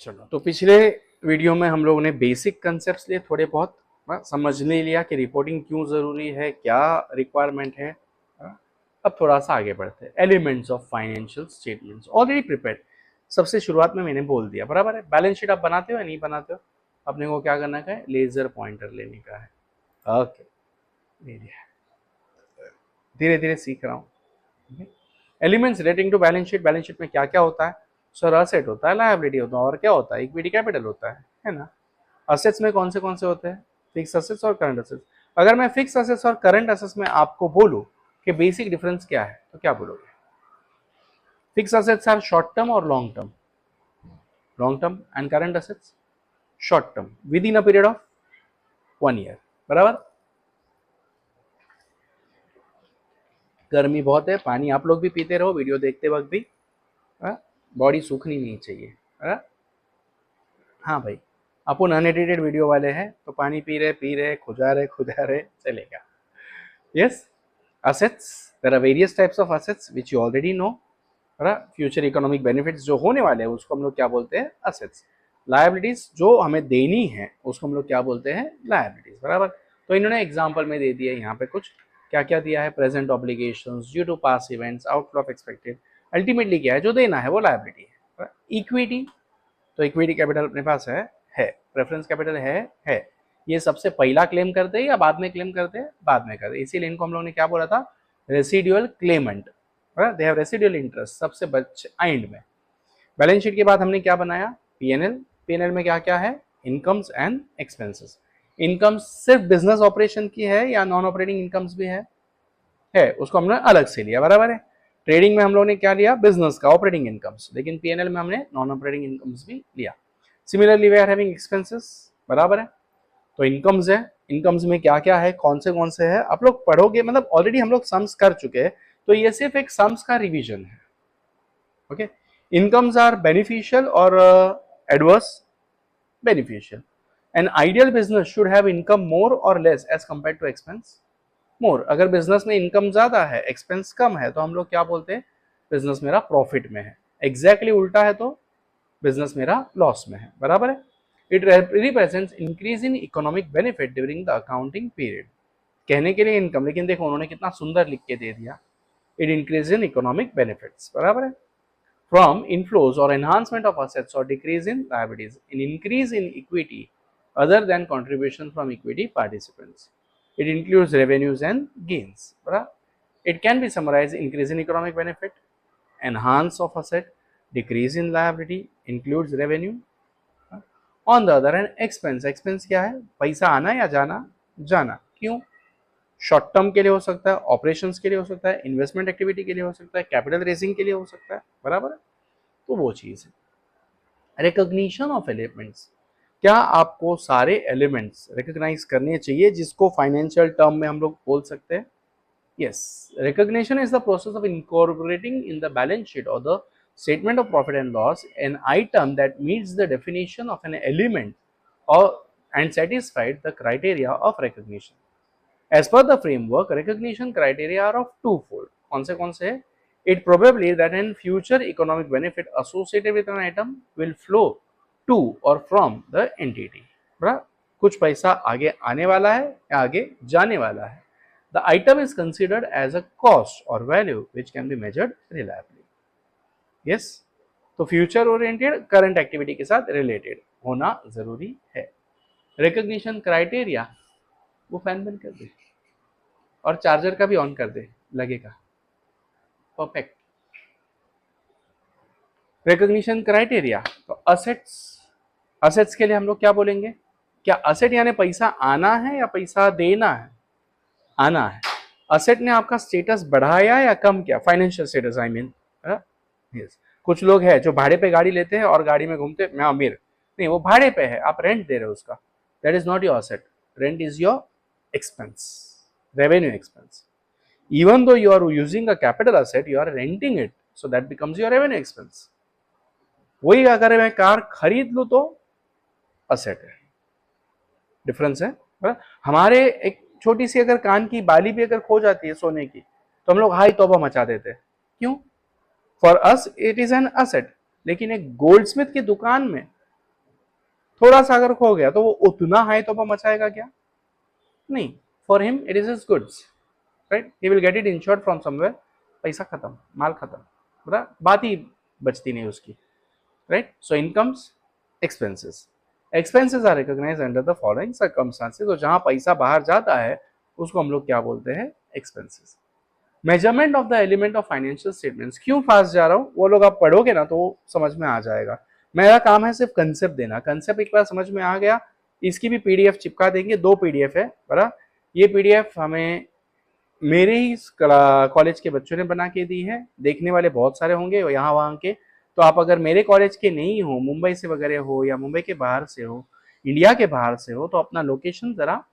चलो, तो पिछले वीडियो में हम लोगों ने बेसिक कंसेप्ट्स लिए, थोड़े बहुत समझने लिया कि रिपोर्टिंग क्यों ज़रूरी है, क्या रिक्वायरमेंट है। अब थोड़ा सा आगे बढ़ते हैं। Elements of financial statements already prepared, सबसे शुरुआत में मैंने बोल दिया, बराबर है। बैलेंस शीट आप बनाते हो या नहीं बनाते हो? अपने को क्या करना है? लेजर पॉइंटर लेने का है। ओके, ले लिया, धीरे धीरे सीख रहा हूँ। Elements relating to balance sheet. Balance sheet में क्या क्या होता है? सर, असेट होता है, लायबिलिटी होता है, और क्या होता है? इक्विटी कैपिटल होता है ना। असेट्स में कौन से होते हैं? फिक्स असेट्स और करंट असेट्स। अगर मैं फिक्स असेट्स और करंट असेट्स में आपको बोलूं कि बेसिक डिफरेंस क्या है, तो क्या बोलोगे? Fix assets are short term और long term and current assets short term within a period of 1 year, बराबर। गर्मी बहुत है, पानी आप लोग भी पीते रहो, वीडियो देखते वक्त भी। बॉडी सूखनी नहीं चाहिए। हाँ भाई, अपन अनएडिटेड वीडियो वाले हैं तो पानी पी रहे खुजा रहे चलेगा। Yes, assets, there are various types of assets which you already know, future economic benefits जो होने वाले हैं उसको हम लोग क्या बोलते हैं? असेट्स। लायबिलिटीज जो हमें देनी है उसको हम लोग क्या बोलते हैं? लायबिलिटीज, बराबर। तो इन्होंने एग्जांपल में दे दिया यहाँ पे कुछ, क्या क्या दिया है? Present obligations due to past events, outflow of expected. Ultimately क्या है? जो देना है वो लायबिलिटी है। इक्विटी, तो इक्विटी कैपिटल अपने पास है। प्रेफरेंस कैपिटल है। ये सबसे पहला क्लेम करते हैं या बाद में क्लेम करते हैं? बाद में करते हैं। इसीलिए इनको हम लोगों ने क्या बोला था? Residual Clement, they have residual interest, सबसे एंड में। बैलेंस शीट के बाद हमने क्या बनाया? पीएनएल में क्या क्या है? Incomes and expenses. इनकम सिर्फ बिजनेस ऑपरेशन की है या नॉन ऑपरेटिंग इनकम्स भी है उसको हमने अलग से लिया, बराबर है। ट्रेडिंग में हम लोगों ने क्या लिया? बिजनेस का ऑपरेटिंग इनकम्स, लेकिन पीएनएल में हमने नॉन ऑपरेटिंग इनकम्स भी लिया। Similarly we are having expenses, बराबर है। तो इनकम्स है, इनकम्स में क्या क्या है, कौन से है, आप लोग पढ़ोगे, मतलब ऑलरेडी हम लोग सम्स कर चुके हैं, तो ये सिर्फ एक सम्स का रिवीजन है। ओके, इनकम्स आर बेनिफिशियल और adverse beneficial. An ideal business should have income more और less as compare to expense more. अगर बिजनेस में इनकम ज्यादा है, एक्सपेंस कम है, तो हम लोग क्या बोलते हैं? बिजनेस मेरा प्रॉफिट में है। एग्जैक्टली उल्टा है तो बिजनेस मेरा लॉस में है, बराबर है। It represents increase in economic benefit during the accounting period. कहने के लिए इनकम, लेकिन देखो उन्होंने कितना सुंदर लिख के दे दिया। It increase in economic benefits, बराबर है। From inflows or enhancement of assets or decrease in liabilities, an increase in equity other than contribution from equity participants. It includes revenues and gains, बराबर। It can be summarized: increase in economic benefit, enhance of asset, decrease in liability, includes revenue. On the other hand expense क्या है? पैसा आना या जाना। क्यों? Short term के लिए हो सकता है, ऑपरेशंस के लिए हो सकता है, इन्वेस्टमेंट एक्टिविटी के लिए हो सकता है, कैपिटल रेजिंग के लिए हो सकता है, बराबर है। तो वो चीज है। रिकॉग्निशन ऑफ एलिमेंट्स, क्या आपको सारे एलिमेंट्स रिकॉग्नाइज करने चाहिए जिसको फाइनेंशियल टर्म में हम लोग बोल सकते हैं? Yes, recognition is the process of incorporating in the balance sheet और the statement of profit and loss an item that meets the definition of an element or and satisfied the criteria of recognition. As per the framework, recognition criteria are of twofold. कौन से है? It probably that in future economic benefit associated with an item will flow to or from the entity. बराबर, कुछ पैसा आगे आने वाला है या आगे जाने वाला है। The item is considered as a cost or value which can be measured reliably. Yes, तो फ्यूचर ओरिएंटेड करंट एक्टिविटी के साथ रिलेटेड होना जरूरी है। रिकॉग्निशन क्राइटेरिया, वो फैन बंद कर दे और चार्जर का भी ऑन कर दे, लगेगा परफेक्ट। रिकॉग्निशन क्राइटेरिया, तो असेट्स के लिए हम लोग क्या बोलेंगे? क्या असेट यानी पैसा आना है या पैसा देना है? आना है। असेट ने आपका स्टेटस बढ़ाया या कम किया? Financial status I mean. Yes, कुछ लोग हैं जो भाड़े पे गाड़ी लेते हैं और गाड़ी में घूमते, मैं अमीर नहीं, वो भाड़े पे है, आप रेंट दे रहे हो उसका, that is not your asset, rent is your expense, revenue expense. Even though you are using a capital asset, you are renting it, so that becomes your revenue expense. वही अगर मैं कार खरीद लूं तो asset है, difference है। हमारे एक छोटी सी अगर कान की बाली भी अगर खो जाती है सोने की, तो हम लोग हाई तौबा मचा देते हैं। क्यों? For us it is an asset. लेकिन एक गोल्डस्मिथ की दुकान में थोड़ा सा अगर खो गया तो वो उतना हाई तो मचाएगा क्या? नहीं, for him it is his goods, right, he will get it insured from somewhere, पैसा खत्म, माल खत्म, बराबर, बात ही बचती नहीं उसकी, right. So incomes, expenses. Expenses are recognized under the following circumstances. तो जहां पैसा बाहर जाता है उसको हम लोग क्या बोलते हैं? Expenses. Measurement of the element of financial statements. क्यों फास्ट जा रहा हूँ, वो लोग आप पढ़ोगे ना तो समझ में आ जाएगा. मेरा काम है सिर्फ कंसेप्ट देना. कंसेप्ट एक बार समझ में आ गया, इसकी भी पीडीएफ चिपका देंगे. 2 पीडीएफ है, बराबर. ये पीडीएफ हमें मेरे ही कॉलेज के बच्चों ने बना के दी है. देखने वाले बहुत सारे होंगे यहाँ वहाँ के, तो आप अगर मेरे कॉलेज के नहीं हो, मुंबई से वगैरह हो या मुंबई के बाहर से हो, इंडिया के बाहर से हो, तो अपना लोकेशन जरा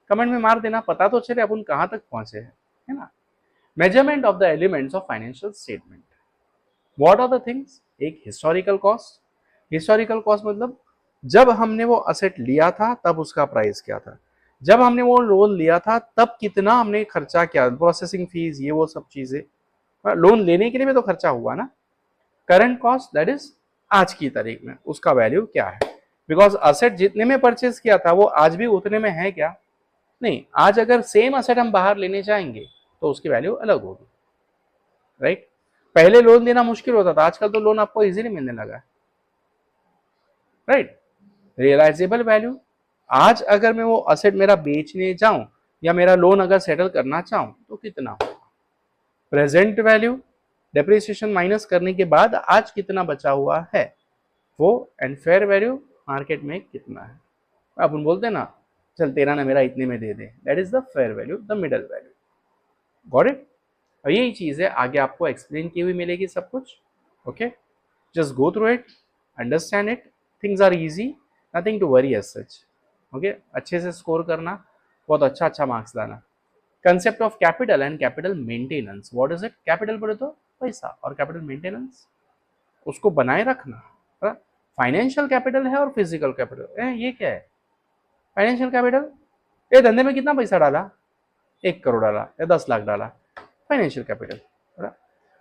कमेंट में मार देना, पता तो चले अपन कहाँ तक पहुंचे हैं, है ना. Measurement of the elements of financial statement. What are the things? एक हिस्टोरिकल कॉस्ट. हिस्टोरिकल कॉस्ट मतलब जब हमने वो असेट लिया था तब उसका प्राइस क्या था, जब हमने वो लोन लिया था तब कितना हमने खर्चा किया, प्रोसेसिंग फीस, ये वो सब चीजें. लोन लेने के लिए भी तो खर्चा हुआ ना. करंट कॉस्ट, दैट इज आज की तारीख में उसका वैल्यू क्या है, बिकॉज असेट जितने में परचेज किया था वो आज भी उतने में है क्या? नहीं. आज अगर सेम असेट हम बाहर लेने जाएंगे तो उसकी वैल्यू अलग होगी, राइट. पहले लोन देना मुश्किल होता था, आजकल तो लोन आपको इजीली मिलने लगा है, राइट. Realisable value. आज अगर मैं वो असेट मेरा बेचने जाऊं या मेरा लोन अगर सेटल करना चाहूं तो कितना होगा. प्रेजेंट वैल्यू, डेप्रिसिएशन माइनस करने के बाद आज कितना बचा हुआ है वो. एंड फेयर वैल्यू, मार्केट में कितना है. अपन बोलते हैं ना, चल तेरा ना मेरा इतने में दे दे, that is the fair value, the middle value. Got it. और यही चीज है, आगे आपको एक्सप्लेन की हुई मिलेगी सब कुछ. Okay, just go through it, understand it. Things are easy, nothing to worry as such. Okay, अच्छे से स्कोर करना, बहुत अच्छा मार्क्स लाना. Concept of capital and capital maintenance. What is it? Capital बोले तो पैसा, और कैपिटल मेंटेनेंस उसको बनाए रखना. फाइनेंशियल कैपिटल है और फिजिकल कैपिटल है. ये क्या है? फाइनेंशियल कैपिटल, ये धंधे में कितना पैसा डाला, 1 करोड़ डाला या 10 लाख डाला, फाइनेंशियल कैपिटल.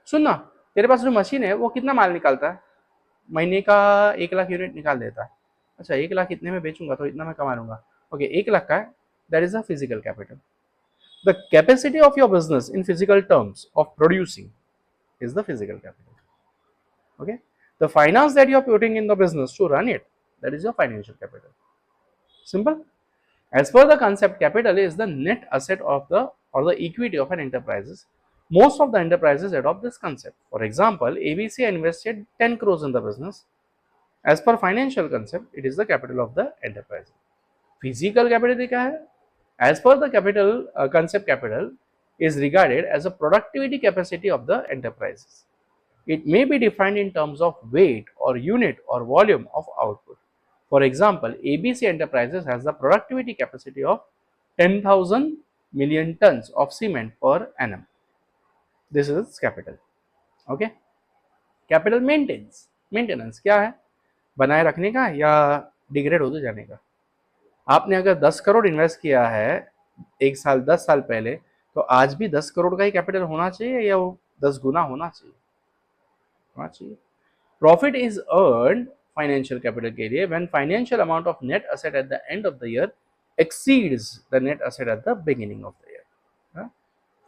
सुनना, तेरे पास जो मशीन है वो कितना माल निकालता है? महीने का 1 लाख यूनिट निकाल देता है. अच्छा, 1 लाख इतने में बेचूंगा तो इतना मैं कमा लूंगा. ओके, 1 लाख का है, that is a physical capital. The capacity of your business in physical terms of producing is the physical capital. Okay, the finance that you are putting in the business to run it, that is your financial capital. Simple. As per the concept, capital is the net asset of the or the equity of an enterprises. Most of the enterprises adopt this concept. For example, ABC invested 10 crores in the business. As per financial concept, it is the capital of the enterprise. Physical capital क्या है? As per the capital concept, capital is regarded as a productivity capacity of the enterprises. It may be defined in terms of weight or unit or volume of output. For example, ABC Enterprises has the productivity capacity of 10,000 million tons of cement per annum. This is its capital. Okay. Capital maintenance क्या है? बनाए रखने का या degrade होते जाने का. आपने अगर 10 करोड़ इन्वेस्ट किया है 1 साल 10 साल पहले, तो आज भी 10 करोड़ का ही कैपिटल होना चाहिए या वो 10 गुना होना चाहिए. Profit is earn financial capital के लिए when financial amount of net asset at the end of the year exceeds the net asset at the beginning of the year.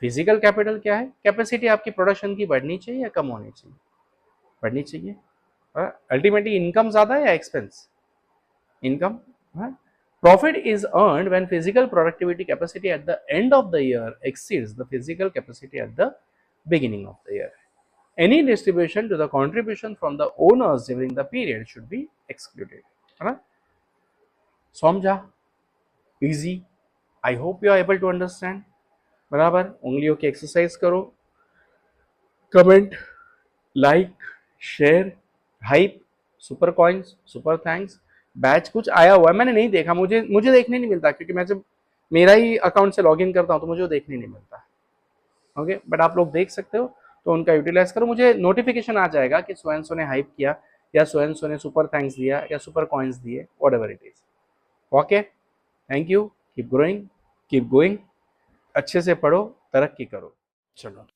Physical capital क्या है? कैपेसिटी आपकी प्रोडक्शन की बढ़नी चाहिए या कम होनी चाहिए? बढ़नी चाहिए. अल्टीमेटली इनकम ज्यादा है या expense? Income. Profit is earned when physical productivity capacity at the end of the year exceeds the physical capacity at the beginning of the year. Any distribution to the contribution from the owners during the period should be excluded. समझा? Easy. I hope you are able to understand. बराबर. उंगलियों की exercise करो. Comment, like, share, hype, super coins, super thanks. Batch कुछ आया हुआ है, मैंने नहीं देखा, मुझे देखने नहीं मिलता, क्योंकि मैं जब मेरा ही अकाउंट से लॉगिन करता हूँ तो मुझे देखने नहीं मिलता. ओके, बट आप लोग देख सकते हो तो उनका यूटिलाइज करो. मुझे नोटिफिकेशन आ जाएगा कि सो एंड सो ने हाइप किया या सो एंड सो ने सुपर थैंक्स दिया या सुपर कॉइन्स दिए, whatever it is. Okay, thank you. Keep growing, keep going. अच्छे से पढ़ो, तरक्की करो. चलो.